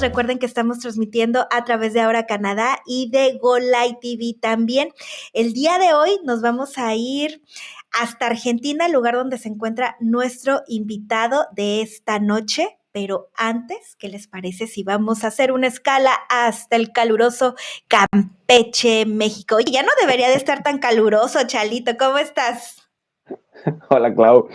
Recuerden que estamos transmitiendo a través de Ahora Canadá y de GoLive TV también. El día de hoy nos vamos a ir hasta Argentina, el lugar donde se encuentra nuestro invitado de esta noche. Pero antes, ¿qué les parece si vamos a hacer una escala hasta el caluroso Campeche, México? Y ya no debería de estar tan caluroso, Chalito. ¿Cómo estás? Hola, Clau.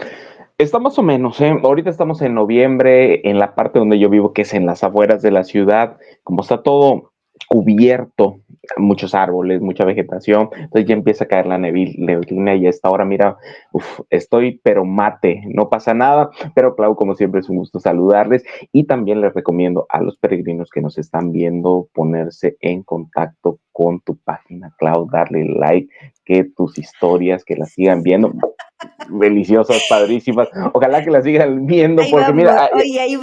Está más o menos, ¿eh? Ahorita estamos en noviembre, en la parte donde yo vivo, que es en las afueras de la ciudad. Como está todo cubierto, muchos árboles, mucha vegetación, entonces ya empieza a caer la neblina y a esta hora, mira, estoy pero mate, no pasa nada, pero Clau, como siempre es un gusto saludarles y también les recomiendo a los peregrinos que nos están viendo ponerse en contacto con tu página, Clau, darle like, que tus historias, que las sigan viendo, deliciosas, padrísimas. Ojalá que la sigan viendo, Ahí porque mira, vamos, oye, ahí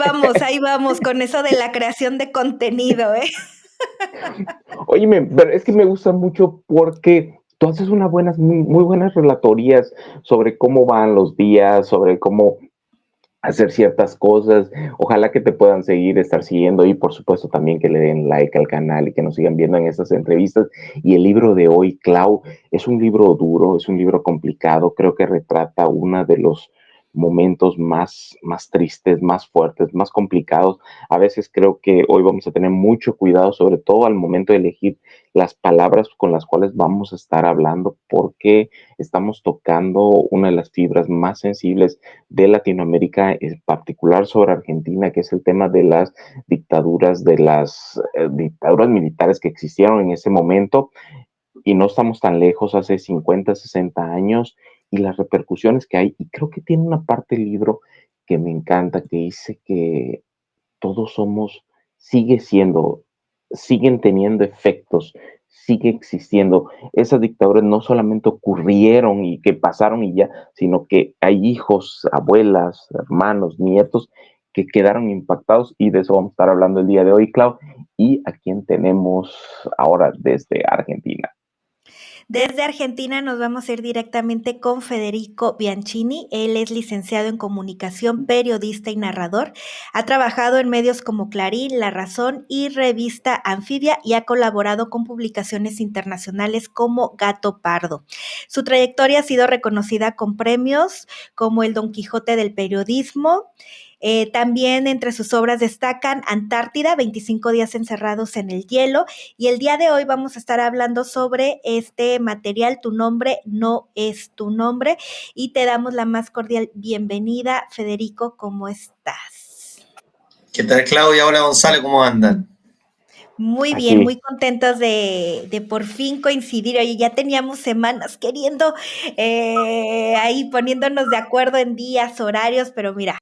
vamos con eso de la creación de contenido, ¿eh? óyeme, pero es que me gusta mucho porque tú haces unas buenas, muy buenas relatorías sobre cómo van los días, sobre cómo hacer ciertas cosas. Ojalá que te puedan seguir, estar siguiendo y por supuesto también que le den like al canal y que nos sigan viendo en estas entrevistas. Y el libro de hoy, Clau, es un libro duro, es un libro complicado, creo que retrata uno de los momentos más tristes, más fuertes, más complicados. A veces creo que hoy vamos a tener mucho cuidado, sobre todo al momento de elegir las palabras con las cuales vamos a estar hablando, porque estamos tocando una de las fibras más sensibles de Latinoamérica, en particular sobre Argentina, que es el tema de las dictaduras, de las dictaduras militares que existieron en ese momento, y no estamos tan lejos, hace 50, 60 años, y las repercusiones que hay. Y creo que tiene una parte del libro que me encanta, que dice que todos somos, sigue siendo, siguen teniendo efectos, sigue existiendo. Esas dictaduras no solamente ocurrieron y que pasaron y ya, sino que hay hijos, abuelas, hermanos, nietos que quedaron impactados, y de eso vamos a estar hablando el día de hoy, Clau. Y a quien tenemos ahora desde Argentina. Desde Argentina nos vamos a ir directamente con Federico Bianchini. Él es licenciado en comunicación, periodista y narrador. Ha trabajado en medios como Clarín, La Razón y Revista Anfibia y ha colaborado con publicaciones internacionales como Gato Pardo. Su trayectoria ha sido reconocida con premios como el Don Quijote del Periodismo. También entre sus obras destacan Antártida, 25 días encerrados en el hielo, y el día de hoy vamos a estar hablando sobre este material, Tu nombre no es tu nombre, y te damos la más cordial bienvenida. Federico, ¿cómo estás? ¿Qué tal, Claudia? Hola, Gonzalo, ¿cómo andan? Muy bien, Aquí. muy contentos de por fin coincidir. Oye, ya teníamos semanas queriendo ahí poniéndonos de acuerdo en días, horarios, pero mira,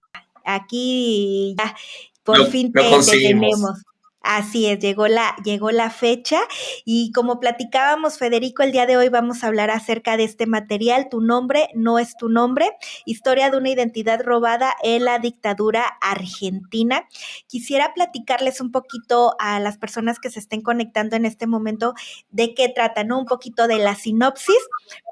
aquí ya por fin Lo te conseguimos. tenemos. Así es, llegó la fecha y como platicábamos, Federico, el día de hoy vamos a hablar acerca de este material, Tu nombre no es tu nombre, historia de una identidad robada en la dictadura argentina. Quisiera platicarles un poquito a las personas que se estén conectando en este momento de qué trata, ¿no? Un poquito de la sinopsis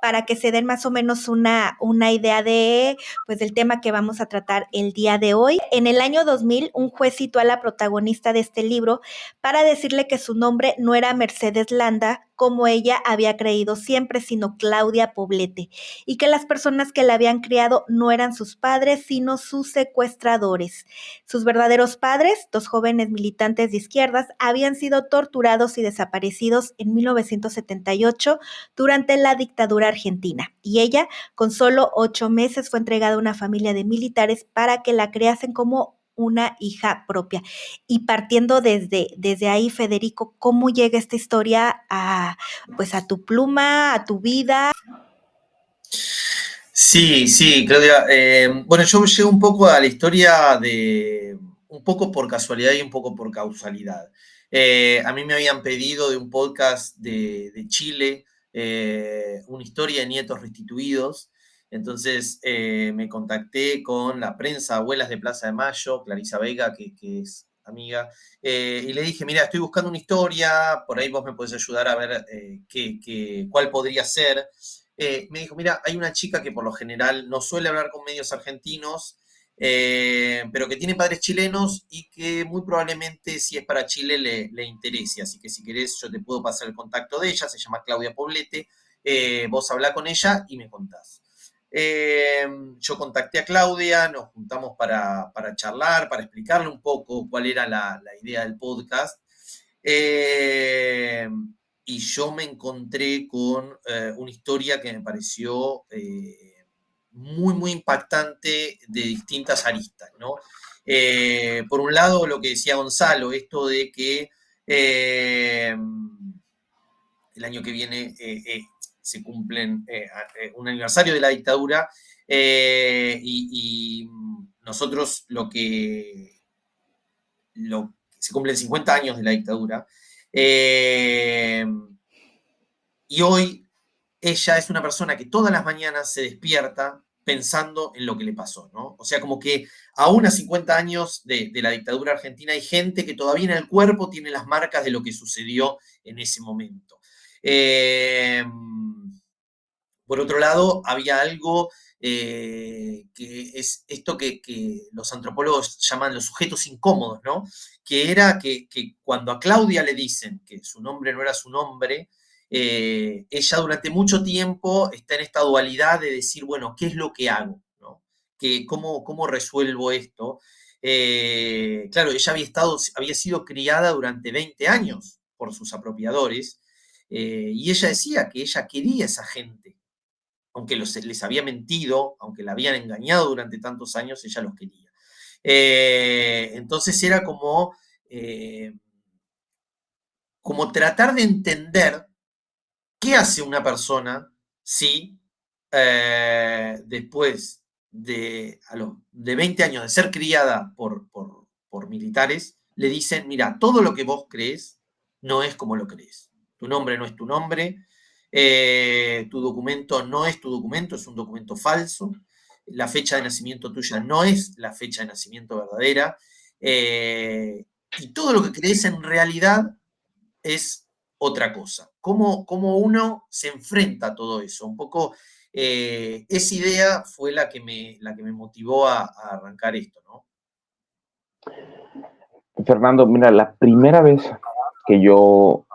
para que se den más o menos una idea de, pues, del tema que vamos a tratar el día de hoy. En el año 2000, un juez citó a la protagonista de este libro para decirle que su nombre no era Mercedes Landa, como ella había creído siempre, sino Claudia Poblete, y que las personas que la habían criado no eran sus padres, sino sus secuestradores. Sus verdaderos padres, dos jóvenes militantes de izquierdas, habían sido torturados y desaparecidos en 1978 durante la dictadura argentina, y ella, con solo 8 meses, fue entregada a una familia de militares para que la criasen como una hija propia. Y partiendo desde ahí, Federico, ¿cómo llega esta historia pues a tu pluma, a tu vida? Sí, Claudia. Bueno, yo llego un poco a la historia un poco por casualidad y un poco por causalidad. A mí me habían pedido de un podcast de Chile una historia de nietos restituidos. Entonces me contacté con la prensa Abuelas de Plaza de Mayo, Clarisa Vega, que es amiga, y le dije, mira, estoy buscando una historia, por ahí vos me podés ayudar a ver cuál podría ser. Me dijo, mira, hay una chica que por lo general no suele hablar con medios argentinos, pero que tiene padres chilenos y que muy probablemente, si es para Chile, le interese. Así que si querés, yo te puedo pasar el contacto de ella, se llama Claudia Poblete. Vos hablá con ella y me contás. Yo contacté a Claudia, nos juntamos para charlar, para explicarle un poco cuál era la idea del podcast. Y yo me encontré con una historia que me pareció muy, muy impactante de distintas aristas, ¿no? Por un lado, lo que decía Gonzalo, esto de que el año que viene se cumplen un aniversario de la dictadura y nosotros se cumplen 50 años de la dictadura. Y hoy ella es una persona que todas las mañanas se despierta pensando en lo que le pasó, ¿no? O sea, como que aún a 50 años de la dictadura argentina hay gente que todavía en el cuerpo tiene las marcas de lo que sucedió en ese momento. Por otro lado, había algo que es esto que los antropólogos llaman los sujetos incómodos, ¿no? Que era que cuando a Claudia le dicen que su nombre no era su nombre, ella durante mucho tiempo está en esta dualidad de decir, bueno, ¿qué es lo que hago? ¿No? ¿Cómo resuelvo esto? Claro, ella había sido criada durante 20 años por sus apropiadores, y ella decía que ella quería a esa gente, aunque les había mentido, aunque la habían engañado durante tantos años, ella los quería. Entonces era como tratar de entender qué hace una persona si después de 20 años de ser criada por militares, le dicen, mira, todo lo que vos crees no es como lo crees. Tu nombre no es tu nombre, tu documento no es tu documento, es un documento falso, la fecha de nacimiento tuya no es la fecha de nacimiento verdadera, y todo lo que crees en realidad es otra cosa. ¿Cómo uno se enfrenta a todo eso? Un poco esa idea fue la que me motivó a arrancar esto, ¿no? Fernando, mira, la primera vez que yo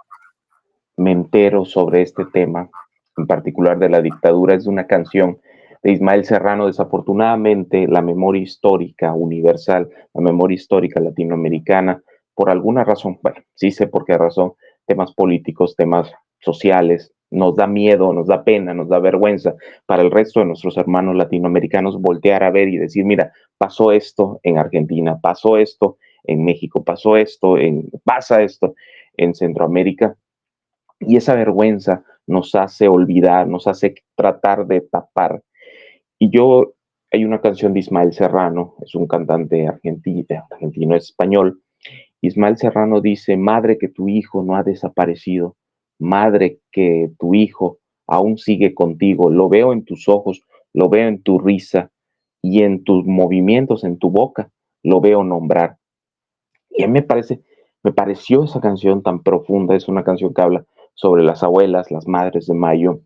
me entero sobre este tema, en particular de la dictadura, es de una canción de Ismael Serrano. Desafortunadamente, la memoria histórica universal, la memoria histórica latinoamericana, por alguna razón, bueno, sí sé por qué razón, temas políticos, temas sociales, nos da miedo, nos da pena, nos da vergüenza para el resto de nuestros hermanos latinoamericanos voltear a ver y decir, mira, pasó esto en Argentina, pasó esto en México, pasa esto en Centroamérica, y esa vergüenza nos hace olvidar, nos hace tratar de tapar. Y hay una canción de Ismael Serrano, es un cantante argentino español. Ismael Serrano dice, madre que tu hijo no ha desaparecido, madre que tu hijo aún sigue contigo, lo veo en tus ojos, lo veo en tu risa y en tus movimientos, en tu boca, lo veo nombrar. Y a mí me pareció esa canción tan profunda, es una canción que habla sobre las abuelas, las madres de Mayo,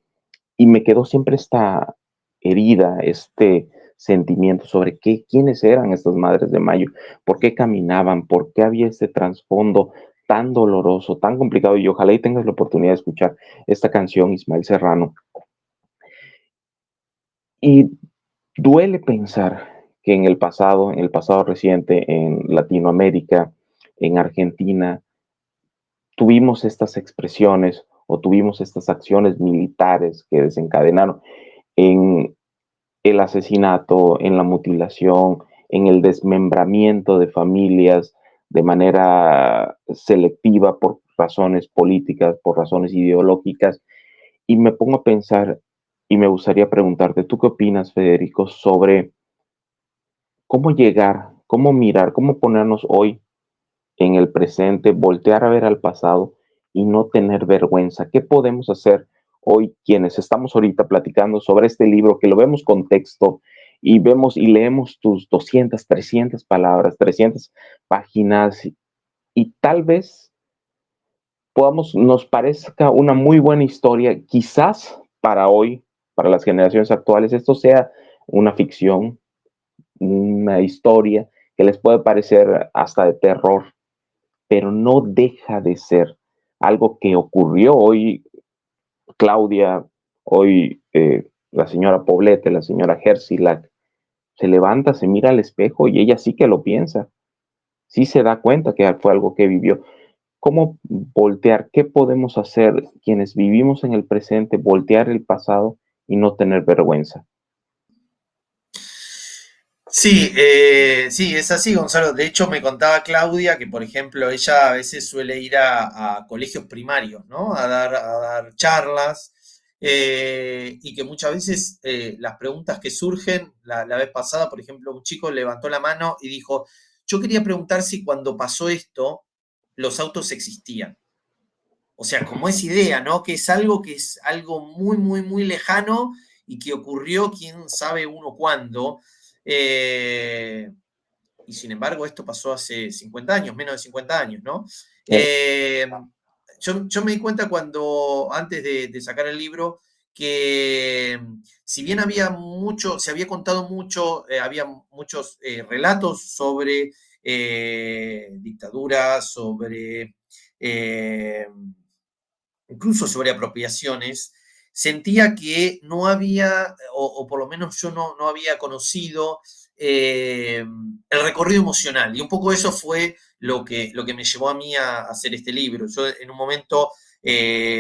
y me quedó siempre esta herida, este sentimiento sobre quiénes eran estas madres de Mayo, por qué caminaban, por qué había este trasfondo tan doloroso, tan complicado, y ojalá y tengas la oportunidad de escuchar esta canción, Ismael Serrano. Y duele pensar que en el pasado reciente, en Latinoamérica, en Argentina, tuvimos estas expresiones o tuvimos estas acciones militares que desencadenaron en el asesinato, en la mutilación, en el desmembramiento de familias de manera selectiva por razones políticas, por razones ideológicas. Y me pongo a pensar y me gustaría preguntarte, ¿tú qué opinas, Federico, sobre cómo llegar, cómo mirar, cómo ponernos hoy en el presente, voltear a ver al pasado y no tener vergüenza? ¿Qué podemos hacer hoy quienes estamos ahorita platicando sobre este libro, que lo vemos con texto y vemos y leemos tus 200, 300 palabras, 300 páginas y tal vez nos parezca una muy buena historia, quizás para hoy, para las generaciones actuales, esto sea una ficción, una historia que les puede parecer hasta de terror, pero no deja de ser algo que ocurrió hoy. Claudia, hoy la señora Poblete, la señora Herzilac, se levanta, se mira al espejo y ella sí que lo piensa, sí se da cuenta que fue algo que vivió. ¿Cómo voltear? ¿Qué podemos hacer quienes vivimos en el presente? Voltear el pasado y no tener vergüenza. Sí, sí, es así, Gonzalo. De hecho, me contaba Claudia que, por ejemplo, ella a veces suele ir a colegios primarios, ¿no? A dar charlas, y que muchas veces las preguntas que surgen, la vez pasada, por ejemplo, un chico levantó la mano y dijo, yo quería preguntar si cuando pasó esto, los autos existían. O sea, como esa idea, ¿no? Que es algo muy, muy, muy lejano y que ocurrió quién sabe uno cuándo. Eh, y sin embargo, esto pasó hace 50 años, menos de 50 años, ¿no? Eh, yo me di cuenta antes de sacar el libro, que si bien había mucho, se había contado mucho, había muchos relatos sobre dictaduras, sobre incluso sobre apropiaciones, sentía que no había, o por lo menos yo no había conocido el recorrido emocional. Y un poco eso fue lo que me llevó a mí a hacer este libro. Yo en un momento,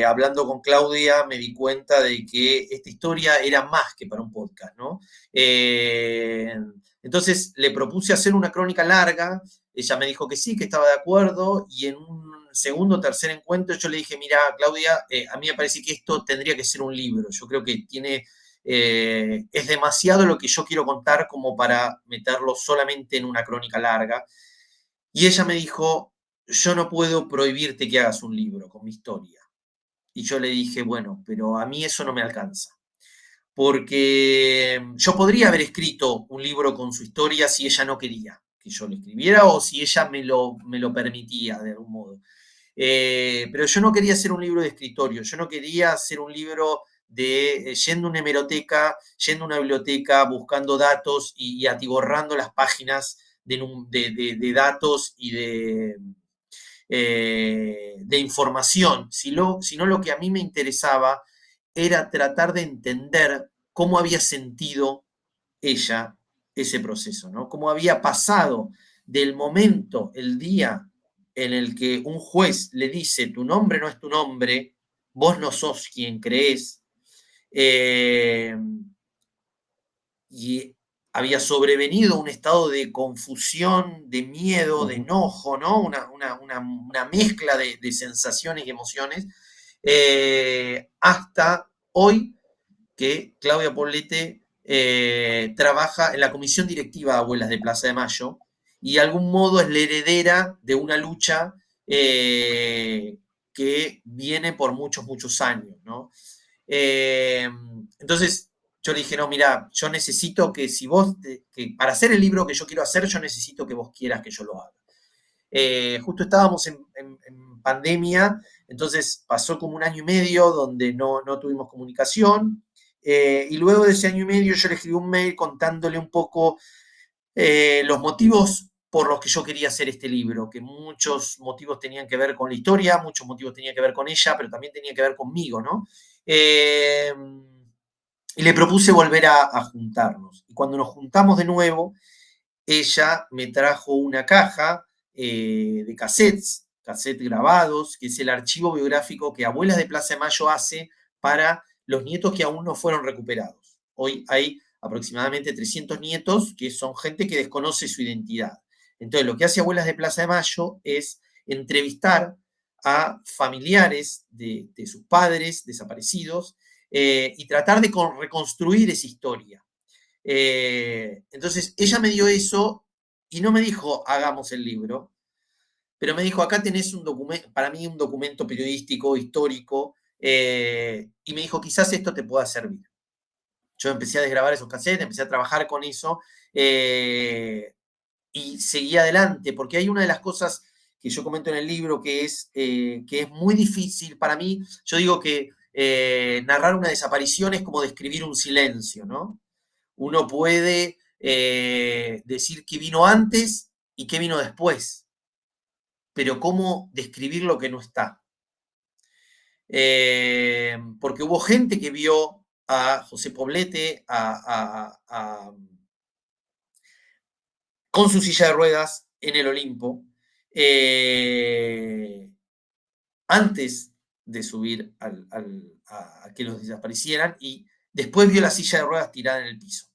hablando con Claudia, me di cuenta de que esta historia era más que para un podcast, ¿no? Entonces le propuse hacer una crónica larga, ella me dijo que sí, que estaba de acuerdo, y en un segundo o tercer encuentro yo le dije, mira, Claudia, a mí me parece que esto tendría que ser un libro. Yo creo que es demasiado lo que yo quiero contar como para meterlo solamente en una crónica larga. Y ella me dijo, yo no puedo prohibirte que hagas un libro con mi historia. Y yo le dije, bueno, pero a mí eso no me alcanza. Porque yo podría haber escrito un libro con su historia si ella no quería que yo lo escribiera o si ella me lo permitía de algún modo. Pero yo no quería hacer un libro de escritorio, yo no quería hacer un libro de yendo a una hemeroteca, yendo a una biblioteca, buscando datos y atiborrando las páginas de datos y de información, sino lo que a mí me interesaba era tratar de entender cómo había sentido ella ese proceso, ¿no? Cómo había pasado del momento, el día en el que un juez le dice tu nombre no es tu nombre, vos no sos quien creés, eh, y había sobrevenido un estado de confusión, de miedo, de enojo, ¿no? Una mezcla de sensaciones y emociones, hasta hoy que Claudia Poblete trabaja en la comisión directiva de Abuelas de Plaza de Mayo y de algún modo es la heredera de una lucha que viene por muchos, muchos años, ¿no? Entonces yo le dije, no, mira, yo necesito que si vos, que para hacer el libro que yo quiero hacer, yo necesito que vos quieras que yo lo haga. Justo estábamos en pandemia, entonces pasó como un año y medio donde no tuvimos comunicación, y luego de ese año y medio yo le escribí un mail contándole un poco los motivos por los que yo quería hacer este libro, que muchos motivos tenían que ver con la historia, muchos motivos tenían que ver con ella, pero también tenían que ver conmigo, ¿no? Y le propuse volver a juntarnos. Y cuando nos juntamos de nuevo, ella me trajo una caja de cassettes grabados, que es el archivo biográfico que Abuelas de Plaza de Mayo hace para los nietos que aún no fueron recuperados. Hoy hay aproximadamente 300 nietos que son gente que desconoce su identidad. Entonces, lo que hace Abuelas de Plaza de Mayo es entrevistar a familiares de sus padres desaparecidos, y tratar de reconstruir esa historia. Entonces, ella me dio eso y no me dijo, hagamos el libro, pero me dijo, acá tenés un documento, para mí un documento periodístico, histórico, y me dijo, quizás esto te pueda servir. Yo empecé a desgrabar esos cassettes, empecé a trabajar con eso, y seguí adelante, porque hay una de las cosas que yo comento en el libro que es muy difícil para mí. Yo digo que narrar una desaparición es como describir un silencio, ¿no? Uno puede decir qué vino antes y qué vino después, pero cómo describir lo que no está. Porque hubo gente que vio a José Poblete con su silla de ruedas en el Olimpo, antes de subir a que los desaparecieran, y después vio la silla de ruedas tirada en el piso.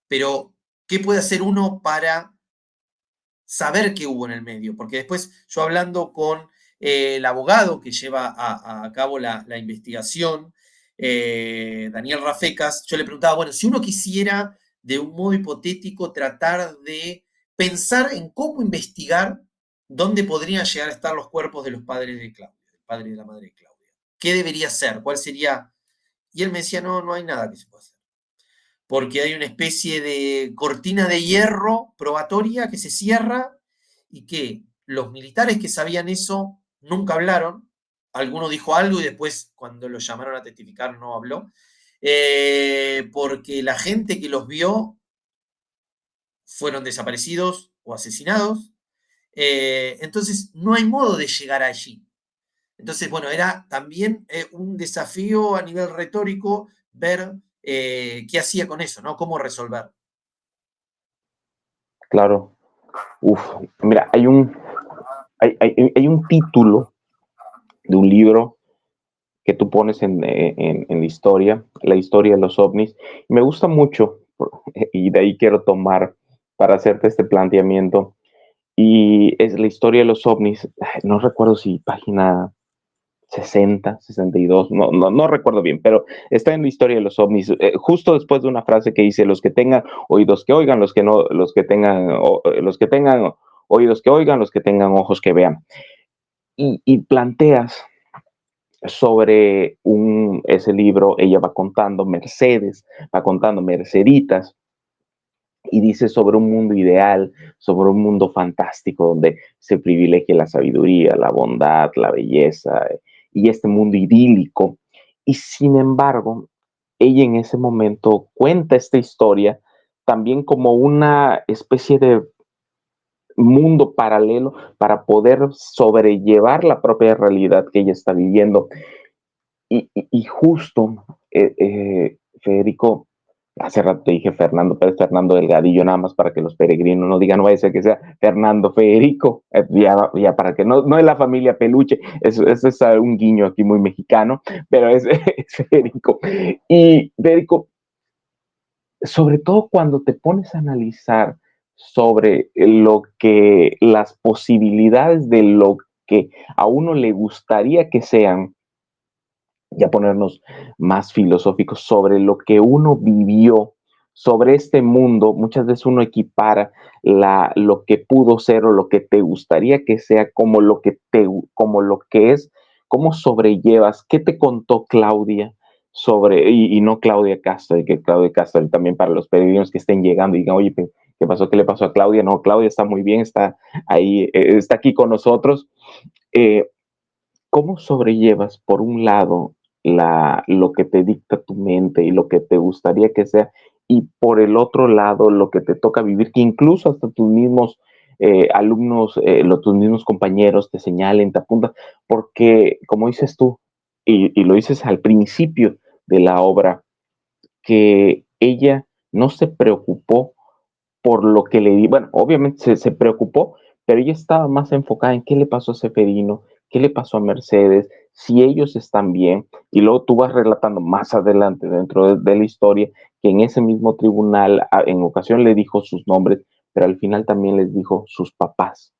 Pero, ¿qué puede hacer uno para saber qué hubo en el medio? Porque después yo, hablando con el abogado que lleva a cabo la investigación, Daniel Rafecas, yo le preguntaba, bueno, si uno quisiera de un modo hipotético tratar de pensar en cómo investigar dónde podrían llegar a estar los cuerpos de los padres de Claudia, del padre y de la madre de Claudia, ¿qué debería ser? ¿Cuál sería? Y él me decía, no hay nada que se pueda hacer, porque hay una especie de cortina de hierro probatoria que se cierra y que los militares que sabían eso nunca hablaron. Alguno dijo algo y después, cuando lo llamaron a testificar, no habló, porque la gente que los vio fueron desaparecidos o asesinados. Entonces, no hay modo de llegar allí. Entonces, bueno, era también un desafío a nivel retórico ver qué hacía con eso, ¿no? Cómo resolver. Claro. Uf, mira, hay un título de un libro que tú pones en la historia de los ovnis. Me gusta mucho y de ahí quiero tomar para hacerte este planteamiento. Y es la historia de los ovnis. No recuerdo si página 60, 62, no recuerdo bien, pero está en la historia de los ovnis, justo después de una frase que dice: los que tengan oídos que oigan, los que no, los que tengan oídos que oigan, los que tengan ojos que vean. Y planteas sobre ese libro, ella va contando Mercedes, va contando Merceditas, y dice sobre un mundo ideal, sobre un mundo fantástico donde se privilegia la sabiduría, la bondad, la belleza y este mundo idílico. Y sin embargo, ella en ese momento cuenta esta historia también como una especie de mundo paralelo para poder sobrellevar la propia realidad que ella está viviendo. Y justo, Federico, hace rato te dije Fernando, pero es Fernando Delgadillo, nada más para que los peregrinos no digan, no vaya a ser que sea Fernando Federico, ya para que no es la familia Peluche, eso es un guiño aquí muy mexicano, pero es Federico. Y Federico, sobre todo cuando te pones a analizar sobre las posibilidades de lo que a uno le gustaría que sean, ya ponernos más filosóficos sobre lo que uno vivió, sobre este mundo. Muchas veces uno equipara lo que pudo ser o lo que te gustaría que sea como como lo que es. ¿Cómo sobrellevas? ¿Qué te contó Claudia sobre, y no Claudia Castro, y que Claudia Castro también, para los peregrinos que estén llegando y digan, oye, ¿qué pasó? ¿Qué le pasó a Claudia? No, Claudia está muy bien, está ahí, está aquí con nosotros. Eh, ¿Cómo sobrellevas, por un lado, lo que te dicta tu mente y lo que te gustaría que sea, y por el otro lado, lo que te toca vivir, que incluso hasta tus mismos alumnos, tus mismos compañeros te señalen, te apuntan, porque como dices tú, y lo dices al principio de la obra, que ella no se preocupó por lo que le di, bueno, obviamente se preocupó, pero ella estaba más enfocada en qué le pasó a Seferino, qué le pasó a Mercedes, si ellos están bien, y luego tú vas relatando más adelante dentro de la historia que en ese mismo tribunal en ocasión le dijo sus nombres, pero al final también les dijo sus papás.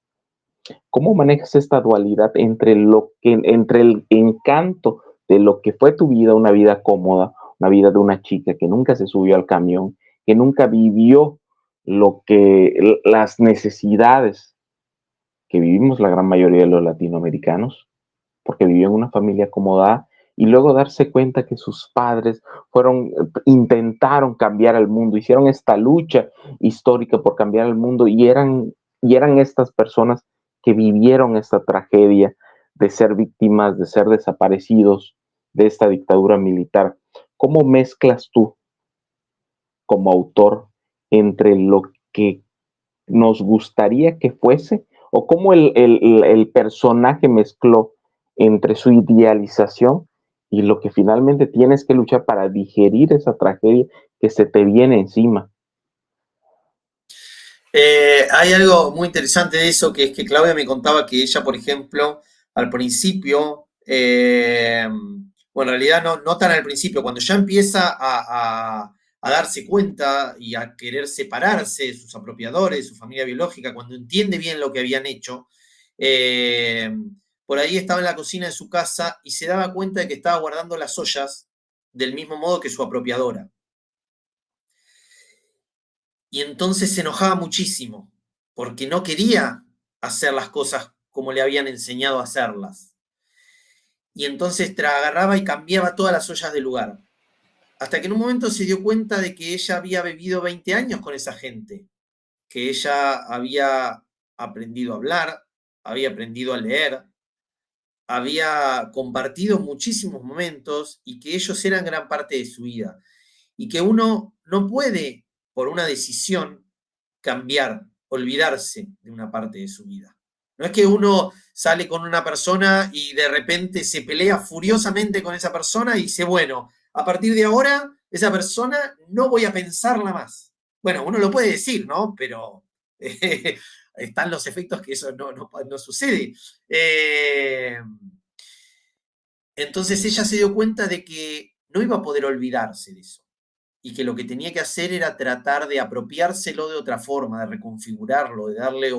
¿Cómo manejas esta dualidad entre el encanto de lo que fue tu vida, una vida cómoda, una vida de una chica que nunca se subió al camión, que nunca vivió las necesidades que vivimos la gran mayoría de los latinoamericanos, porque vivió en una familia acomodada, y luego darse cuenta que sus padres intentaron cambiar el mundo, hicieron esta lucha histórica por cambiar el mundo, y eran estas personas que vivieron esta tragedia de ser víctimas, de ser desaparecidos de esta dictadura militar? ¿Cómo mezclas tú como autor entre lo que nos gustaría que fuese, o cómo el personaje mezcló entre su idealización y lo que finalmente tienes que luchar para digerir esa tragedia que se te viene encima. Hay algo muy interesante de eso, que es que Claudia me contaba que ella, por ejemplo, al principio, bueno, en realidad no tan al principio, cuando ya empieza a darse cuenta y a querer separarse de sus apropiadores, de su familia biológica, cuando entiende bien lo que habían hecho, eh, por ahí estaba en la cocina de su casa y se daba cuenta de que estaba guardando las ollas del mismo modo que su apropiadora. Y entonces se enojaba muchísimo, porque no quería hacer las cosas como le habían enseñado a hacerlas. Y entonces agarraba y cambiaba todas las ollas del lugar. Hasta que en un momento se dio cuenta de que ella había vivido 20 años con esa gente, que ella había aprendido a hablar, había aprendido a leer, había compartido muchísimos momentos y que ellos eran gran parte de su vida. Y que uno no puede, por una decisión, cambiar, olvidarse de una parte de su vida. No es que uno sale con una persona y de repente se pelea furiosamente con esa persona y dice, bueno, a partir de ahora, esa persona no voy a pensarla más. Bueno, uno lo puede decir, ¿no? Pero están los efectos que eso no sucede. Entonces ella se dio cuenta de que no iba a poder olvidarse de eso y que lo que tenía que hacer era tratar de apropiárselo de otra forma, de reconfigurarlo, de darle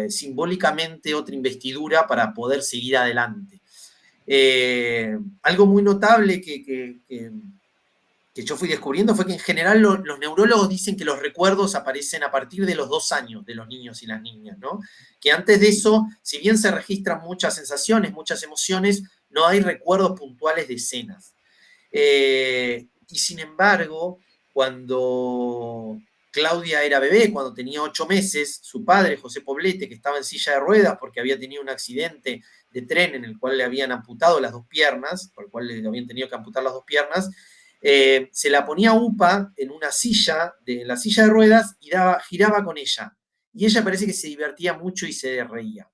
simbólicamente otra investidura para poder seguir adelante. Algo muy notable que yo fui descubriendo fue que en general los neurólogos dicen que los recuerdos aparecen a partir de los 2 años de los niños y las niñas, ¿no? Que antes de eso, si bien se registran muchas sensaciones, muchas emociones, no hay recuerdos puntuales de escenas. Y sin embargo, cuando Claudia era bebé, cuando tenía 8 meses, su padre, José Poblete, que estaba en silla de ruedas porque había tenido un accidente de tren en el cual le habían amputado las 2 piernas, por el cual le habían tenido que amputar las 2 piernas, se la ponía UPA en una silla, en la silla de ruedas, y giraba con ella. Y ella parece que se divertía mucho y se reía.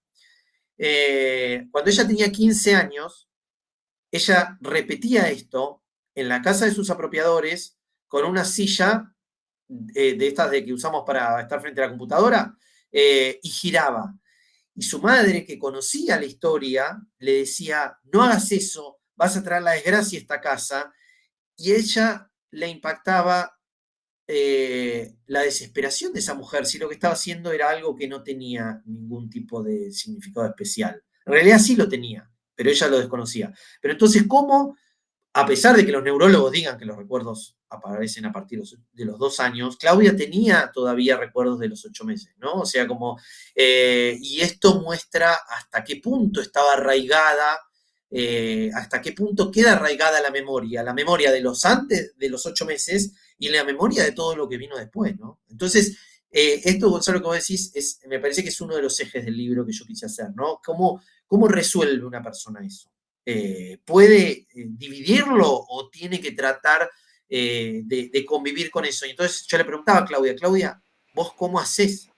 Cuando ella tenía 15 años, ella repetía esto en la casa de sus apropiadores con una silla de estas de que usamos para estar frente a la computadora y giraba. Y su madre, que conocía la historia, le decía, no hagas eso, vas a traer la desgracia a esta casa. Y ella le impactaba la desesperación de esa mujer, si lo que estaba haciendo era algo que no tenía ningún tipo de significado especial. En realidad sí lo tenía, pero ella lo desconocía. Pero entonces, ¿cómo, a pesar de que los neurólogos digan que los recuerdos aparecen a partir de los 2 años, Claudia tenía todavía recuerdos de los 8 meses, ¿no? O sea, y esto muestra hasta qué punto estaba arraigada, hasta qué punto queda arraigada la memoria de los antes de los 8 meses y la memoria de todo lo que vino después, ¿no? Entonces, esto, Gonzalo, que vos decís, me parece que es uno de los ejes del libro que yo quise hacer, ¿no? ¿Cómo resuelve una persona eso? ¿Puede dividirlo o tiene que tratar de convivir con eso? Y entonces yo le preguntaba a Claudia, ¿vos cómo haces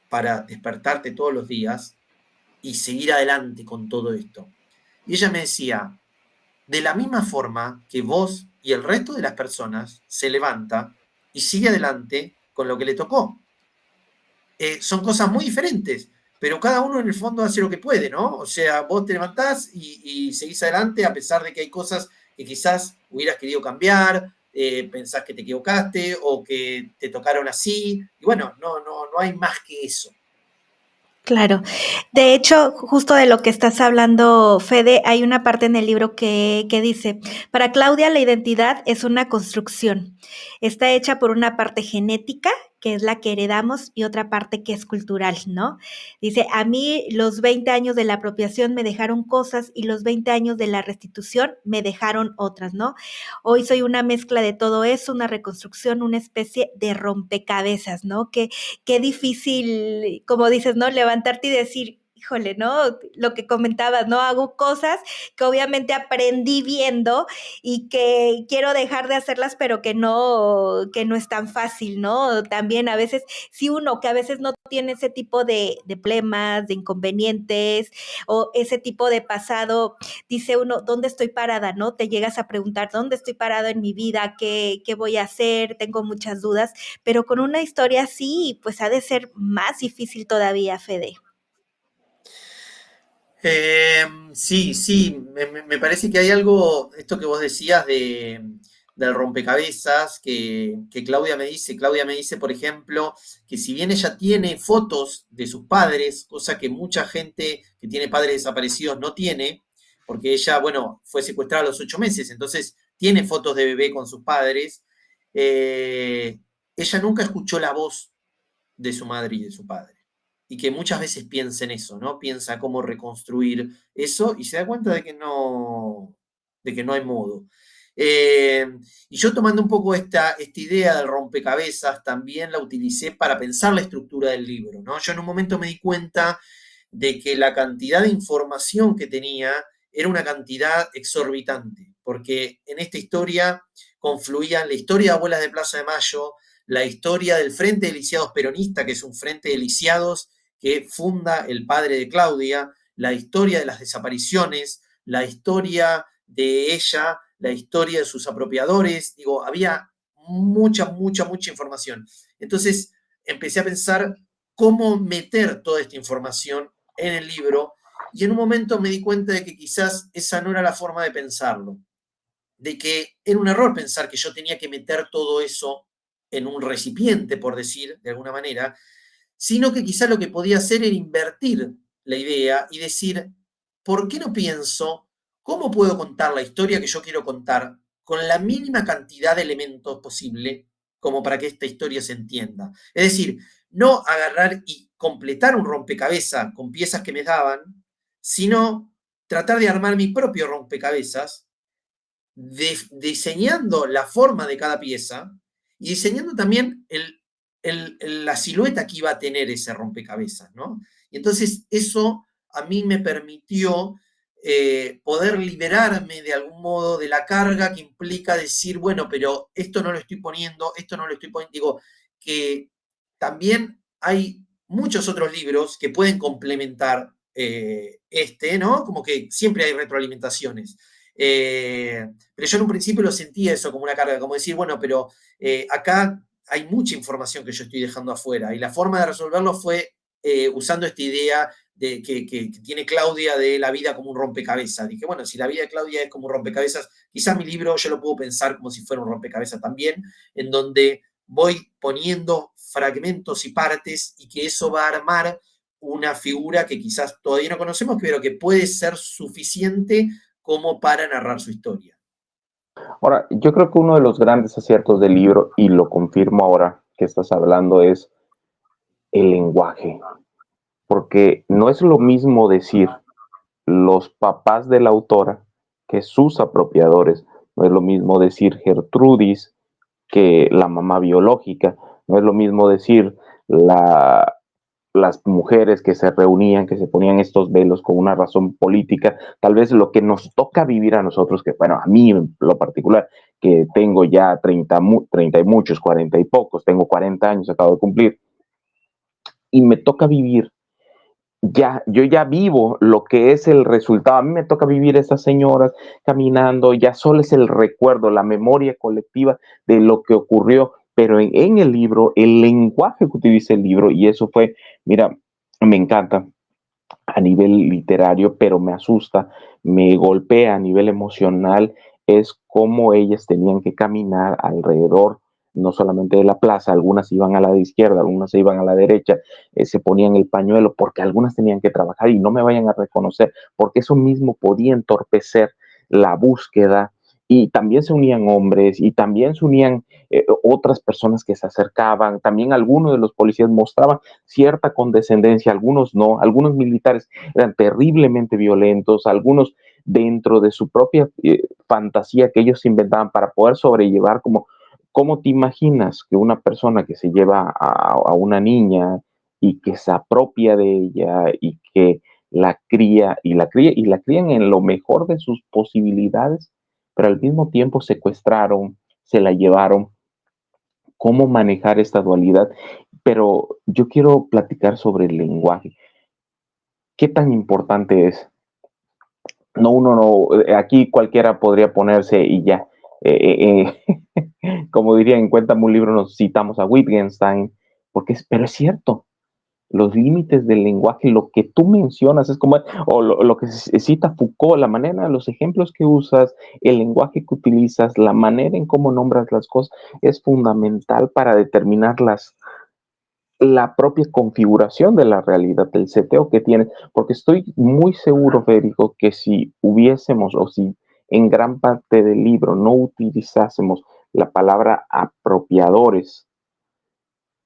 para despertarte todos los días y seguir adelante con todo esto? Y ella me decía, de la misma forma que vos y el resto de las personas se levanta y sigue adelante con lo que le tocó. Son cosas muy diferentes, pero cada uno en el fondo hace lo que puede, ¿no? O sea, vos te levantás y seguís adelante a pesar de que hay cosas que quizás hubieras querido cambiar, pensás que te equivocaste o que te tocaron así, y bueno, no hay más que eso. Claro. De hecho, justo de lo que estás hablando, Fede, hay una parte en el libro que dice, para Claudia la identidad es una construcción. Está hecha por una parte genética, que es la que heredamos, y otra parte que es cultural, ¿no? Dice, a mí los 20 años de la apropiación me dejaron cosas y los 20 años de la restitución me dejaron otras, ¿no? Hoy soy una mezcla de todo eso, una reconstrucción, una especie de rompecabezas, ¿no? Qué difícil, como dices, ¿no? Levantarte y decir, híjole, ¿no? Lo que comentabas, ¿no? Hago cosas que obviamente aprendí viendo y que quiero dejar de hacerlas, pero que no es tan fácil, ¿no? También a veces, si uno que a veces no tiene ese tipo de problemas, de inconvenientes o ese tipo de pasado, dice uno, ¿dónde estoy parada, no? Te llegas a preguntar, ¿dónde estoy parado en mi vida? ¿Qué voy a hacer? Tengo muchas dudas, pero con una historia así, pues ha de ser más difícil todavía, Fede. Sí, sí, me parece que hay algo, esto que vos decías del rompecabezas, que Claudia me dice, por ejemplo, que si bien ella tiene fotos de sus padres, cosa que mucha gente que tiene padres desaparecidos no tiene, porque ella, bueno, fue secuestrada a los 8 meses, entonces tiene fotos de bebé con sus padres, ella nunca escuchó la voz de su madre y de su padre. Y que muchas veces piensa en eso, ¿no? Piensa cómo reconstruir eso y se da cuenta de que no hay modo. Eh, y yo tomando un poco esta idea del rompecabezas, también la utilicé para pensar la estructura del libro, ¿no? Yo en un momento me di cuenta de que la cantidad de información que tenía era una cantidad exorbitante, porque en esta historia confluían la historia de Abuelas de Plaza de Mayo, la historia del Frente de Lisiados Peronista, que es un frente de lisiados que funda el padre de Claudia, la historia de las desapariciones, la historia de ella, la historia de sus apropiadores. Digo, había mucha información. Entonces empecé a pensar cómo meter toda esta información en el libro y en un momento me di cuenta de que quizás esa no era la forma de pensarlo, de que era un error pensar que yo tenía que meter todo eso en un recipiente, por decir de alguna manera, sino que quizá lo que podía hacer era invertir la idea y decir, ¿por qué no pienso cómo puedo contar la historia que yo quiero contar con la mínima cantidad de elementos posible como para que esta historia se entienda? Es decir, no agarrar y completar un rompecabezas con piezas que me daban, sino tratar de armar mi propio rompecabezas diseñando la forma de cada pieza y diseñando también la silueta que iba a tener ese rompecabezas, ¿no? Y entonces eso a mí me permitió poder liberarme de algún modo de la carga que implica decir, bueno, pero esto no lo estoy poniendo, esto no lo estoy poniendo. Digo, que también hay muchos otros libros que pueden complementar ¿no? Como que siempre hay retroalimentaciones. Pero yo en un principio lo sentía eso como una carga, como decir, bueno, pero acá hay mucha información que yo estoy dejando afuera y la forma de resolverlo fue usando esta idea que tiene Claudia de la vida como un rompecabezas. Dije, bueno, si la vida de Claudia es como un rompecabezas, quizás mi libro yo lo puedo pensar como si fuera un rompecabezas también, en donde voy poniendo fragmentos y partes y que eso va a armar una figura que quizás todavía no conocemos, pero que puede ser suficiente como para narrar su historia. Ahora, yo creo que uno de los grandes aciertos del libro, y lo confirmo ahora que estás hablando, es el lenguaje. Porque no es lo mismo decir los papás de la autora que sus apropiadores. No es lo mismo decir Gertrudis que la mamá biológica. No es lo mismo decir las mujeres que se reunían, que se ponían estos velos con una razón política. Tal vez lo que nos toca vivir a nosotros, que bueno, a mí en lo particular, que tengo ya 30 y muchos, 40 y pocos, tengo 40 años, acabo de cumplir, y me toca vivir yo ya vivo lo que es el resultado. A mí me toca vivir esas señoras caminando, ya solo es el recuerdo, la memoria colectiva de lo que ocurrió, pero en el libro, el lenguaje que utiliza el libro, y eso fue, mira, me encanta a nivel literario, pero me asusta, me golpea a nivel emocional, es cómo ellas tenían que caminar alrededor no solamente de la plaza, algunas iban a la de izquierda, algunas se iban a la derecha, se ponían el pañuelo, porque algunas tenían que trabajar y no me vayan a reconocer, porque eso mismo podía entorpecer la búsqueda y también se unían hombres y también se unían otras personas que se acercaban, también algunos de los policías mostraban cierta condescendencia, algunos no, algunos militares eran terriblemente violentos, algunos dentro de su propia fantasía que ellos inventaban para poder sobrellevar como ¿cómo te imaginas que una persona que se lleva a una niña y que se apropia de ella y que la crían en lo mejor de sus posibilidades, pero al mismo tiempo secuestraron, se la llevaron. ¿Cómo manejar esta dualidad? Pero yo quiero platicar sobre el lenguaje. ¿Qué tan importante es? No, uno no, aquí cualquiera podría ponerse y ya. Como diría, en Cuéntame un libro nos citamos a Wittgenstein, pero es cierto, los límites del lenguaje, lo que tú mencionas, es como, o lo que cita Foucault, la manera, los ejemplos que usas, el lenguaje que utilizas, la manera en cómo nombras las cosas, es fundamental para determinar la propia configuración de la realidad, del seteo que tiene, porque estoy muy seguro, Federico, que si hubiésemos o si en gran parte del libro no utilizásemos la palabra apropiadores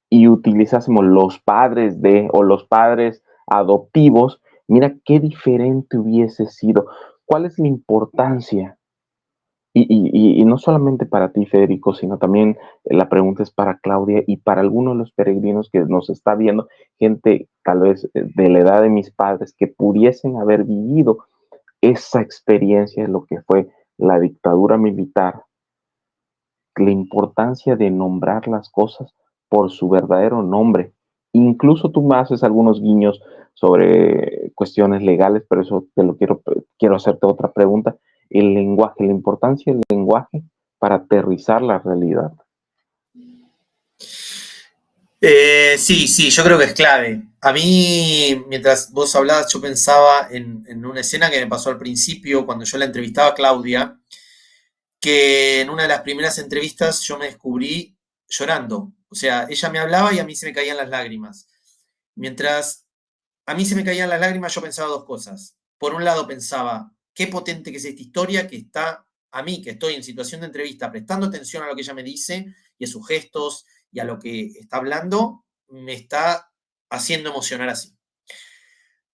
y utilizásemos los padres de o los padres adoptivos, mira qué diferente hubiese sido. ¿Cuál es la importancia? Y no solamente para ti, Federico, sino también la pregunta es para Claudia y para algunos de los peregrinos que nos está viendo, gente tal vez de la edad de mis padres que pudiesen haber vivido esa experiencia de lo que fue la dictadura militar, la importancia de nombrar las cosas por su verdadero nombre. Incluso tú me haces algunos guiños sobre cuestiones legales, pero eso te lo quiero hacerte otra pregunta. El lenguaje, la importancia del lenguaje para aterrizar la realidad. Sí, yo creo que es clave. A mí, mientras vos hablabas, yo pensaba en una escena que me pasó al principio, cuando yo la entrevistaba a Claudia, que en una de las primeras entrevistas yo me descubrí llorando. O sea, ella me hablaba y a mí se me caían las lágrimas. Mientras a mí se me caían las lágrimas, yo pensaba dos cosas. Por un lado pensaba, qué potente que es esta historia que está a mí, que estoy en situación de entrevista, prestando atención a lo que ella me dice y a sus gestos y a lo que está hablando, me está haciendo emocionar así.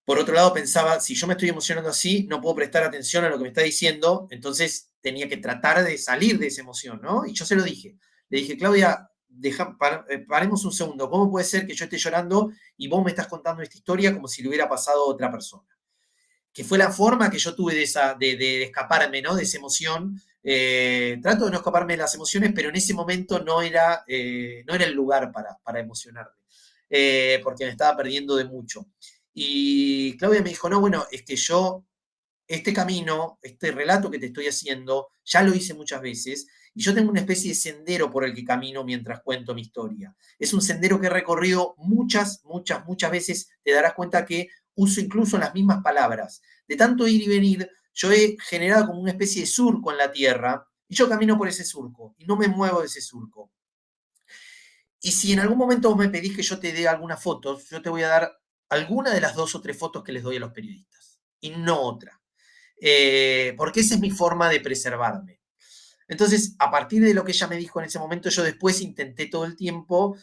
Por otro lado pensaba, si yo me estoy emocionando así, no puedo prestar atención a lo que me está diciendo, entonces tenía que tratar de salir de esa emoción, ¿no? Y yo se lo dije. Le dije, Claudia, paremos un segundo. ¿Cómo puede ser que yo esté llorando y vos me estás contando esta historia como si le hubiera pasado a otra persona? Que fue la forma que yo tuve de escaparme, ¿no? De esa emoción. Trato de no escaparme de las emociones, pero en ese momento no era el lugar para emocionarme, porque me estaba perdiendo de mucho. Y Claudia me dijo, no, bueno, es que yo, este camino, este relato que te estoy haciendo, ya lo hice muchas veces, y yo tengo una especie de sendero por el que camino mientras cuento mi historia. Es un sendero que he recorrido muchas veces, te darás cuenta que uso incluso las mismas palabras. De tanto ir y venir, yo he generado como una especie de surco en la tierra, y yo camino por ese surco, y no me muevo de ese surco. Y si en algún momento vos me pedís que yo te dé algunas fotos, yo te voy a dar alguna de las 2 o 3 fotos que les doy a los periodistas, y no otra. Porque esa es mi forma de preservarme. Entonces, a partir de lo que ella me dijo en ese momento, yo después intenté todo el tiempo,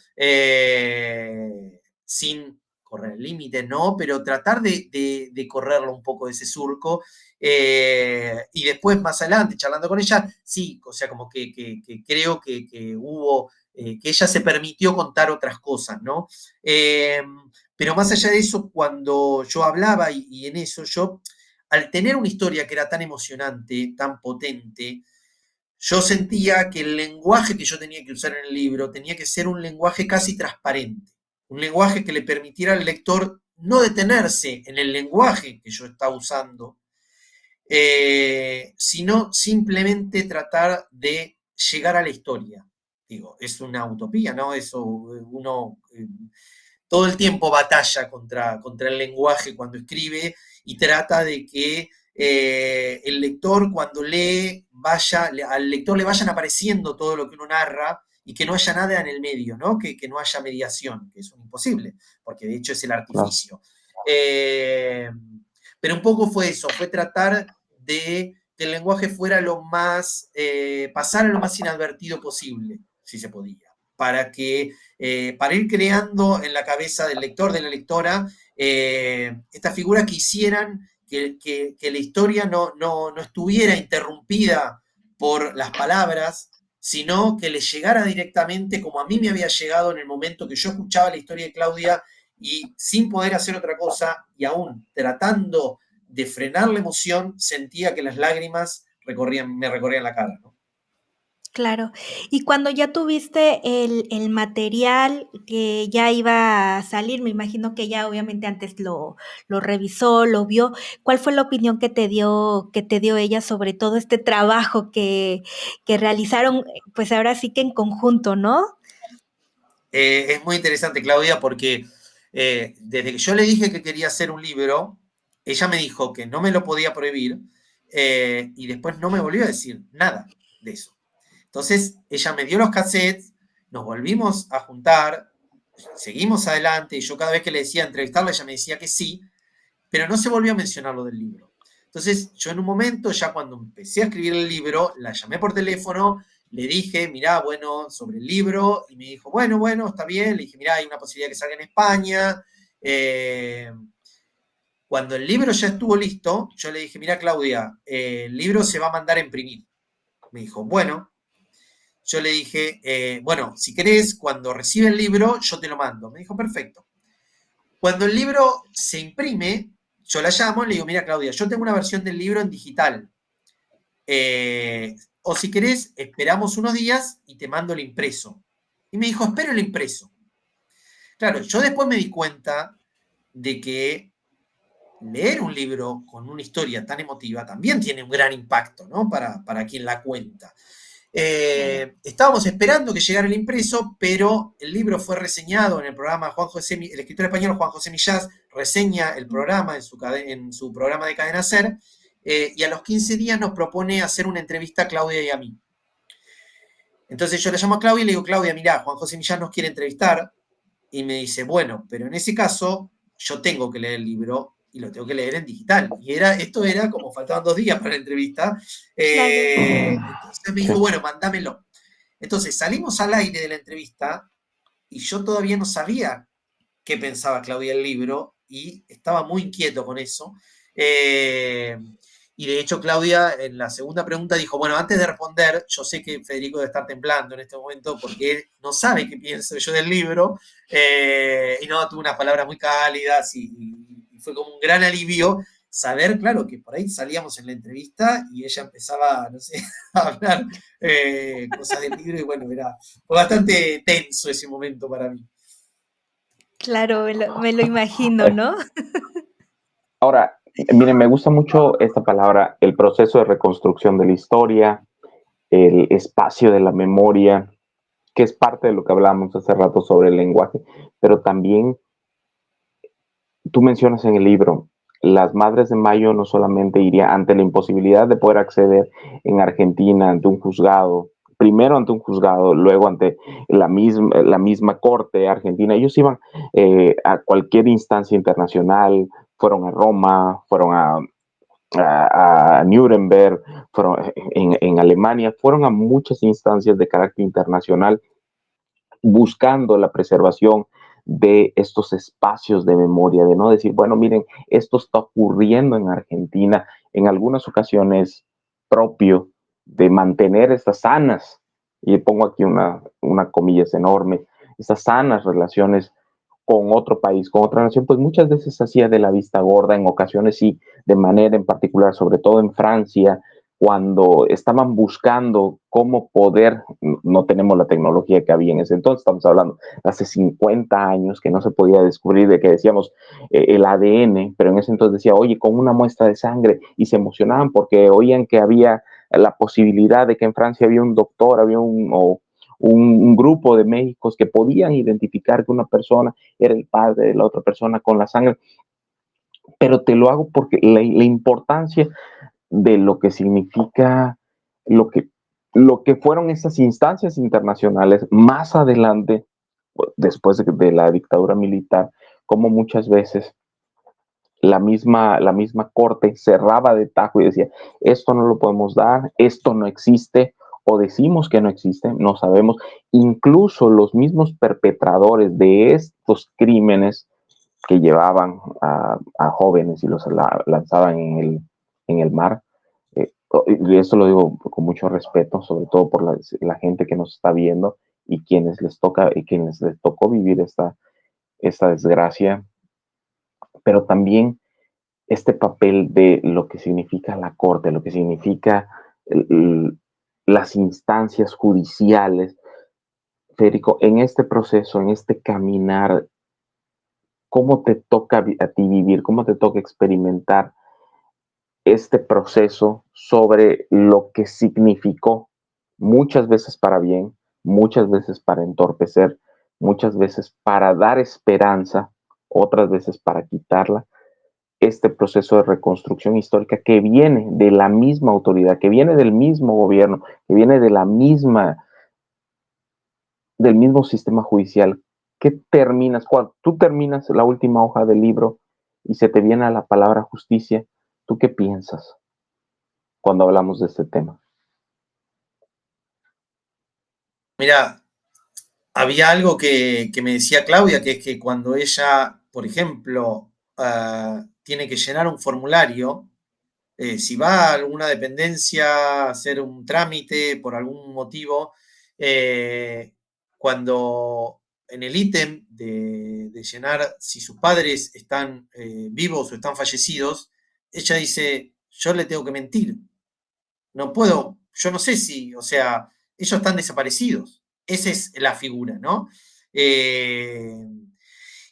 sin correr el límite, ¿no? Pero tratar de correrlo un poco de ese surco. Y después, más adelante, charlando con ella, sí, o sea, como que creo que hubo, que ella se permitió contar otras cosas, ¿no? Pero más allá de eso, cuando yo hablaba y en eso, yo, al tener una historia que era tan emocionante, tan potente, yo sentía que el lenguaje que yo tenía que usar en el libro tenía que ser un lenguaje casi transparente, un lenguaje que le permitiera al lector no detenerse en el lenguaje que yo estaba usando, sino simplemente tratar de llegar a la historia. Digo, es una utopía, ¿no? Eso uno todo el tiempo batalla contra el lenguaje cuando escribe y trata de que el lector cuando lee, al lector le vayan apareciendo todo lo que uno narra y que no haya nada en el medio, ¿no? Que no haya mediación, que es un imposible, porque de hecho es el artificio. Pero un poco fue eso, fue tratar de que el lenguaje fuera lo más, pasara lo más inadvertido posible, si se podía, para ir creando en la cabeza del lector, de la lectora, estas figuras que hicieran que la historia no estuviera interrumpida por las palabras, sino que le llegara directamente como a mí me había llegado en el momento que yo escuchaba la historia de Claudia y sin poder hacer otra cosa, y aún tratando de frenar la emoción, sentía que las lágrimas me recorrían la cara, ¿no? Claro. Y cuando ya tuviste el material que ya iba a salir, me imagino que ya obviamente antes lo revisó, lo vio, ¿cuál fue la opinión que te dio ella sobre todo este trabajo que realizaron, pues ahora sí que en conjunto, ¿no? Es muy interesante, Claudia, porque desde que yo le dije que quería hacer un libro, ella me dijo que no me lo podía prohibir y después no me volvió a decir nada de eso. Entonces, ella me dio los cassettes, nos volvimos a juntar, seguimos adelante, y yo cada vez que le decía entrevistarla, ella me decía que sí, pero no se volvió a mencionar lo del libro. Entonces, yo en un momento, ya cuando empecé a escribir el libro, la llamé por teléfono, le dije, mirá, bueno, sobre el libro, y me dijo, bueno, está bien. Le dije, mirá, hay una posibilidad que salga en España. Cuando el libro ya estuvo listo, yo le dije, mirá, Claudia, el libro se va a mandar a imprimir. Me dijo, bueno. Yo le dije, bueno, si querés, cuando reciba el libro, yo te lo mando. Me dijo, perfecto. Cuando el libro se imprime, yo la llamo y le digo, mira, Claudia, yo tengo una versión del libro en digital. O si querés, esperamos unos días y te mando el impreso. Y me dijo, espero el impreso. Claro, yo después me di cuenta de que leer un libro con una historia tan emotiva también tiene un gran impacto, ¿no? Para quien la cuenta. Estábamos esperando que llegara el impreso, pero el libro fue reseñado en el programa el escritor español Juan José Millás reseña el programa en su programa de Cadena Ser, y a los 15 días nos propone hacer una entrevista a Claudia y a mí. Entonces yo le llamo a Claudia y le digo, Claudia, mirá, Juan José Millás nos quiere entrevistar, y me dice, bueno, pero en ese caso yo tengo que leer el libro y lo tengo que leer en digital. Y esto era como faltaban 2 días para la entrevista. Claro. Entonces me dijo, bueno, mándamelo. Entonces salimos al aire de la entrevista y yo todavía no sabía qué pensaba Claudia del libro y estaba muy inquieto con eso. Y de hecho, Claudia, en la segunda pregunta dijo, bueno, antes de responder, yo sé que Federico debe estar temblando en este momento porque él no sabe qué pienso yo del libro, y no, tuvo unas palabras muy cálidas y fue como un gran alivio saber, claro, que por ahí salíamos en la entrevista y ella empezaba, no sé, a hablar cosas del libro y bueno, fue bastante tenso ese momento para mí. Claro, me lo imagino, ¿no? Ahora, miren, me gusta mucho esta palabra, el proceso de reconstrucción de la historia, el espacio de la memoria, que es parte de lo que hablábamos hace rato sobre el lenguaje, pero también tú mencionas en el libro, las Madres de Mayo no solamente iría ante la imposibilidad de poder acceder en Argentina ante un juzgado, primero ante un juzgado, luego ante la misma corte argentina, ellos iban a cualquier instancia internacional, fueron a Roma, fueron a Nuremberg, fueron en Alemania, fueron a muchas instancias de carácter internacional buscando la preservación de estos espacios de memoria, de no decir, bueno, miren, esto está ocurriendo en Argentina, en algunas ocasiones propio de mantener estas sanas, y pongo aquí una comillas enorme, estas sanas relaciones con otro país, con otra nación, pues muchas veces se hacía de la vista gorda, en ocasiones sí, de manera en particular, sobre todo en Francia, cuando estaban buscando cómo poder, no tenemos la tecnología que había en ese entonces, estamos hablando hace 50 años que no se podía descubrir, de que decíamos el ADN, pero en ese entonces decía, oye, con una muestra de sangre, y se emocionaban porque oían que había la posibilidad de que en Francia había un doctor, había un grupo de médicos que podían identificar que una persona era el padre de la otra persona con la sangre, pero te lo hago porque la importancia de lo que significa lo que, lo que fueron estas instancias internacionales más adelante, después de la dictadura militar, como muchas veces la misma corte cerraba de tajo y decía, esto no lo podemos dar, esto no existe, o decimos que no existe, no sabemos. Incluso los mismos perpetradores de estos crímenes que llevaban a jóvenes y los lanzaban en el mar. Y esto lo digo con mucho respeto, sobre todo por la gente que nos está viendo y quienes les toca y quienes les tocó vivir esta desgracia, pero también este papel de lo que significa la corte, lo que significa las instancias judiciales. Federico, en este proceso, en este caminar, ¿cómo te toca a ti vivir? ¿Cómo te toca experimentar este proceso sobre lo que significó muchas veces para bien, muchas veces para entorpecer, muchas veces para dar esperanza, otras veces para quitarla? Este proceso de reconstrucción histórica que viene de la misma autoridad, que viene del mismo gobierno, que viene de la misma, del mismo sistema judicial. ¿Qué terminas? Cuando tú terminas la última hoja del libro y se te viene a la palabra justicia, ¿tú qué piensas cuando hablamos de este tema? Mira, había algo que me decía Claudia, que es que cuando ella, por ejemplo, tiene que llenar un formulario, si va a alguna dependencia a hacer un trámite por algún motivo, eh, cuando en el ítem de llenar si sus padres están vivos o están fallecidos, ella dice, yo le tengo que mentir, no puedo, yo no sé si, o sea, ellos están desaparecidos. Esa es la figura, ¿no? Eh,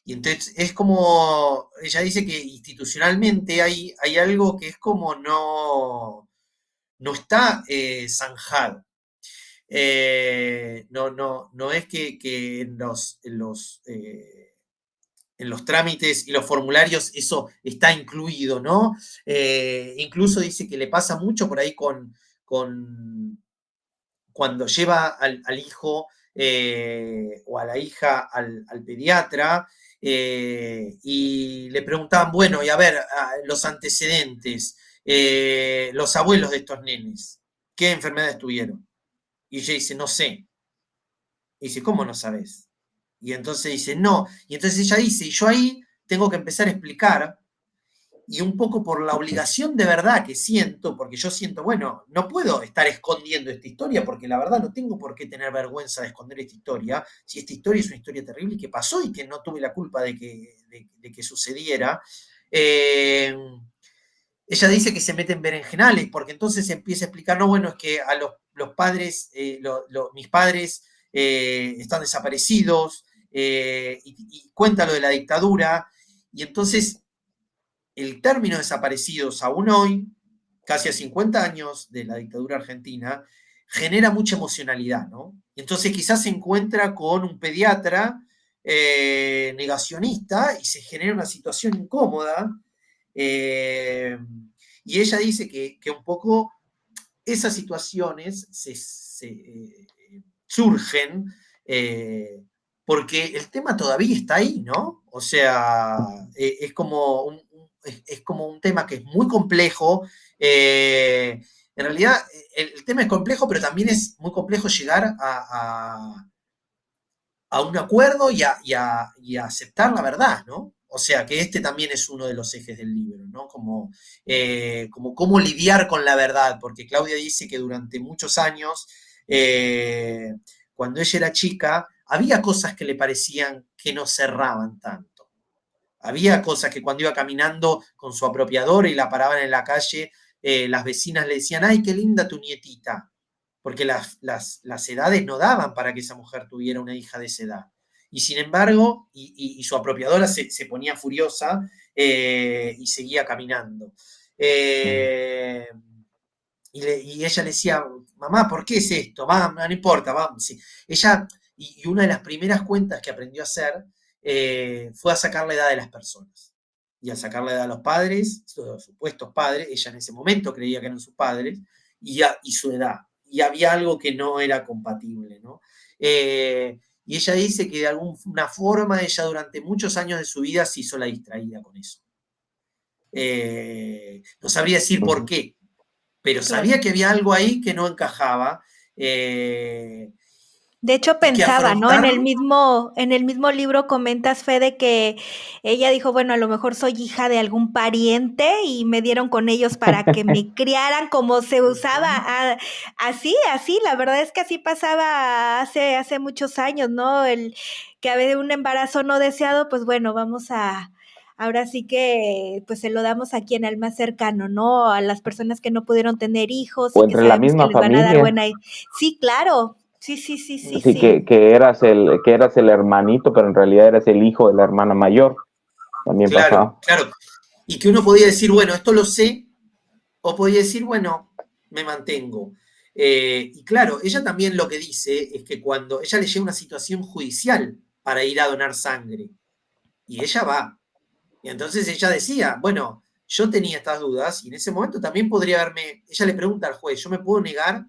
y entonces es como, ella dice que institucionalmente hay algo que es como no está zanjado. No es que en los trámites y los formularios eso está incluido, ¿no? Incluso dice que le pasa mucho por ahí con cuando lleva al hijo o a la hija al pediatra y le preguntaban, bueno, y a ver, los antecedentes, los abuelos de estos nenes, ¿qué enfermedades tuvieron? Y ella dice, no sé. Y dice, ¿cómo no sabes? Y entonces dice, no. Y entonces ella dice, y yo ahí tengo que empezar a explicar y un poco por la obligación de verdad que siento, porque yo siento, bueno, no puedo estar escondiendo esta historia, porque la verdad no tengo por qué tener vergüenza de esconder esta historia, si esta historia es una historia terrible que pasó y que no tuve la culpa de que sucediera. Ella dice que se mete en berenjenales, porque entonces empieza a explicar, no, bueno, es que a los padres, mis padres están desaparecidos, y cuenta lo de la dictadura, y entonces el término desaparecidos aún hoy, casi a 50 años de la dictadura argentina, genera mucha emocionalidad, ¿no? Entonces quizás se encuentra con un pediatra negacionista y se genera una situación incómoda. eh, y ella dice que un poco esas situaciones surgen porque el tema todavía está ahí, ¿no? O sea, es como un tema que es muy complejo. En realidad, el tema es complejo, pero también es muy complejo llegar a un acuerdo y a aceptar la verdad, ¿no? O sea, que este también es uno de los ejes del libro, ¿no? Como cómo lidiar con la verdad, porque Claudia dice que durante muchos años, cuando ella era chica, había cosas que le parecían que no cerraban tanto. Había cosas que cuando iba caminando con su apropiadora y la paraban en la calle, las vecinas le decían, ay, qué linda tu nietita, porque las edades no daban para que esa mujer tuviera una hija de esa edad. Y sin embargo, y su apropiadora se ponía furiosa y seguía caminando. Eh, y ella le decía, mamá, ¿por qué es esto? Mamá, no importa, vamos. Sí. Ella, y una de las primeras cuentas que aprendió a hacer fue a sacar la edad de las personas. Y al sacar la edad a los padres, los supuestos padres, ella en ese momento creía que eran sus padres, y su edad. Y había algo que no era compatible, ¿no? Y ella dice que de alguna forma ella durante muchos años de su vida se hizo la distraída con eso. No sabría decir por qué, pero Claro. sabía que había algo ahí que no encajaba. Eh, De hecho, y que pensaba, ¿no? afrontaron. En el mismo libro comentas, Fede, que ella dijo, bueno, a lo mejor soy hija de algún pariente y me dieron con ellos para que me criaran como se usaba. Así, así, la verdad es que así pasaba hace muchos años, ¿no? El que había un embarazo no deseado, pues bueno, ahora sí que pues se lo damos a quien, al más cercano, ¿no? A las personas que no pudieron tener hijos O y que entre la sabemos que misma les van a dar familia. buena. Sí, claro. Sí, sí, sí, sí, Sí, sí. que eras el hermanito, pero en realidad eras el hijo de la hermana mayor. También Claro, pasaba. claro. Y que uno podía decir, bueno, esto lo sé, o podía decir, bueno, me mantengo. Y claro, ella también lo que dice es que cuando ella le llega una situación judicial para ir a donar sangre, y ella va. Y entonces ella decía, bueno, yo tenía estas dudas y en ese momento también podría haberme, ella le pregunta al juez, ¿yo me puedo negar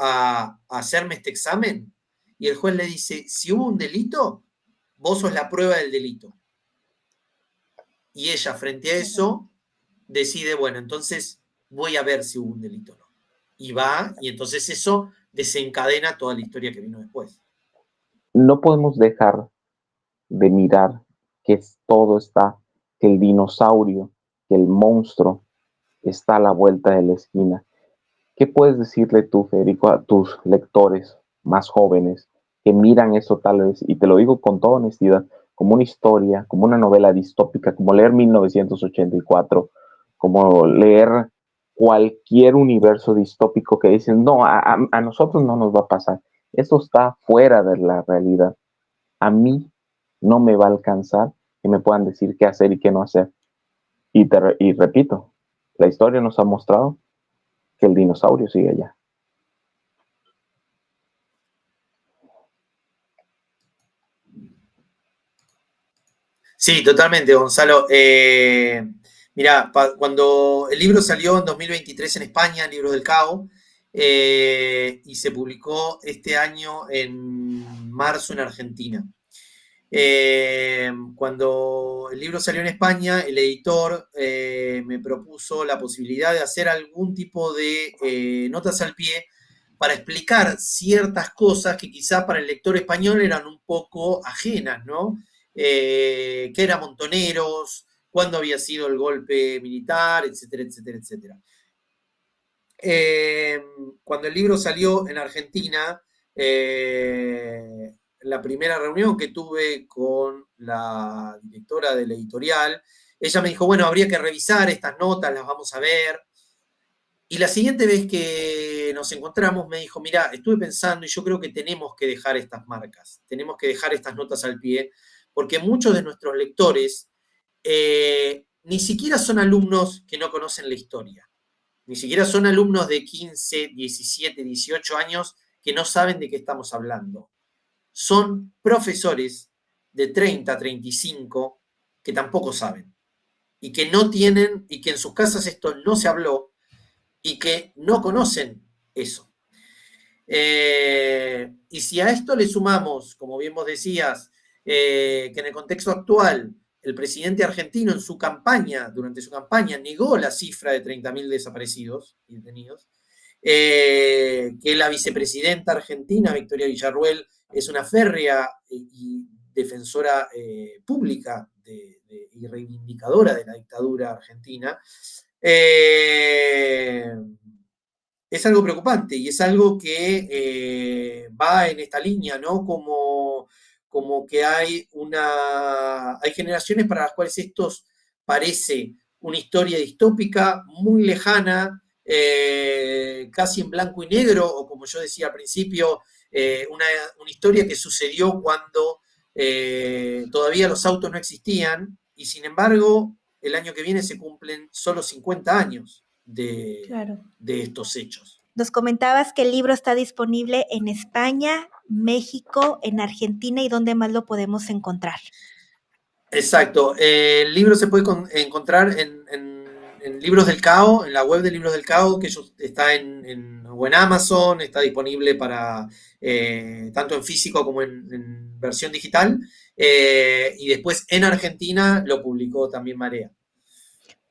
a hacerme este examen? Y el juez le dice, si hubo un delito, vos sos la prueba del delito. Y ella, frente a eso, decide, bueno, entonces voy a ver si hubo un delito o no. Y va, y entonces eso desencadena toda la historia que vino después. No podemos dejar de mirar que todo está, que el dinosaurio, que el monstruo está a la vuelta de la esquina. ¿Qué puedes decirle tú, Federico, a tus lectores más jóvenes que miran eso tal vez, y te lo digo con toda honestidad, como una historia, como una novela distópica, como leer 1984, como leer cualquier universo distópico que dicen, no, a nosotros no nos va a pasar, esto está fuera de la realidad, a mí no me va a alcanzar que me puedan decir qué hacer y qué no hacer? Y repito, la historia nos ha mostrado que el dinosaurio sigue allá. Sí, totalmente, Gonzalo. Mira, cuando el libro salió en 2023 en España, el libro del Cabo, y se publicó este año en marzo en Argentina. Cuando el libro salió en España, el editor me propuso la posibilidad de hacer algún tipo de notas al pie para explicar ciertas cosas que quizá para el lector español eran un poco ajenas, ¿no? ¿Qué era Montoneros? ¿Cuándo había sido el golpe militar? Etcétera, etcétera, etcétera. Eh, Cuando el libro salió en Argentina, la primera reunión que tuve con la directora de la editorial, ella me dijo, bueno, habría que revisar estas notas, las vamos a ver. Y la siguiente vez que nos encontramos me dijo, mira, estuve pensando y yo creo que tenemos que dejar estas marcas, tenemos que dejar estas notas al pie, porque muchos de nuestros lectores ni siquiera son alumnos que no conocen la historia, ni siquiera son alumnos de 15, 17, 18 años que no saben de qué estamos hablando. Son profesores de 30, 35 que tampoco saben y que no tienen y que en sus casas esto no se habló y que no conocen eso. Y si a esto le sumamos, como bien vos decías, que en el contexto actual el presidente argentino en su campaña, durante su campaña, negó la cifra de 30.000 desaparecidos y detenidos, que la vicepresidenta argentina, Victoria Villarruel, es una férrea y defensora pública y reivindicadora de la dictadura argentina, es algo preocupante y es algo que va en esta línea, ¿no? Como que hay generaciones para las cuales esto parece una historia distópica muy lejana, casi en blanco y negro, o como yo decía al principio, una historia que sucedió cuando todavía los autos no existían y sin embargo el año que viene se cumplen solo 50 años Claro. de estos hechos. Nos comentabas que el libro está disponible en España, México, en Argentina y dónde más lo podemos encontrar. Exacto. El libro se puede encontrar en Libros del Cao, en la web de Libros del Cao, que está o en Amazon, está disponible para tanto en físico como en versión digital. Y después en Argentina lo publicó también Marea.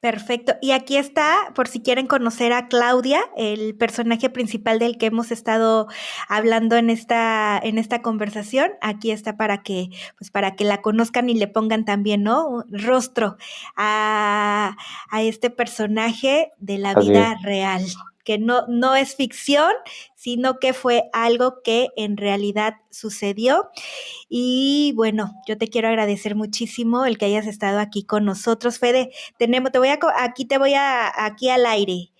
Perfecto. Y aquí está, por si quieren conocer a Claudia, el personaje principal del que hemos estado hablando en esta conversación. Aquí está pues para que la conozcan y le pongan también, ¿no? Un rostro a este personaje de la Así es. vida real, que no es ficción, sino que fue algo que en realidad sucedió. Y bueno, yo te quiero agradecer muchísimo el que hayas estado aquí con nosotros, Fede. Aquí te voy aquí al aire.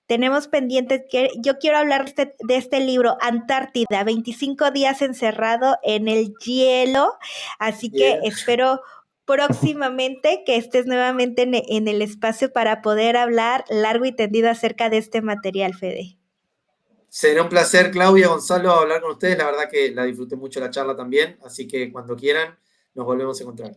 Tenemos pendientes que yo quiero hablar de este libro, Antártida, 25 días encerrado en el hielo. Así que Bien. espero próximamente que estés nuevamente en el espacio para poder hablar largo y tendido acerca de este material, Fede. Será un placer, Claudia, Gonzalo, hablar con ustedes. La verdad que la disfruté mucho la charla también, así que cuando quieran nos volvemos a encontrar.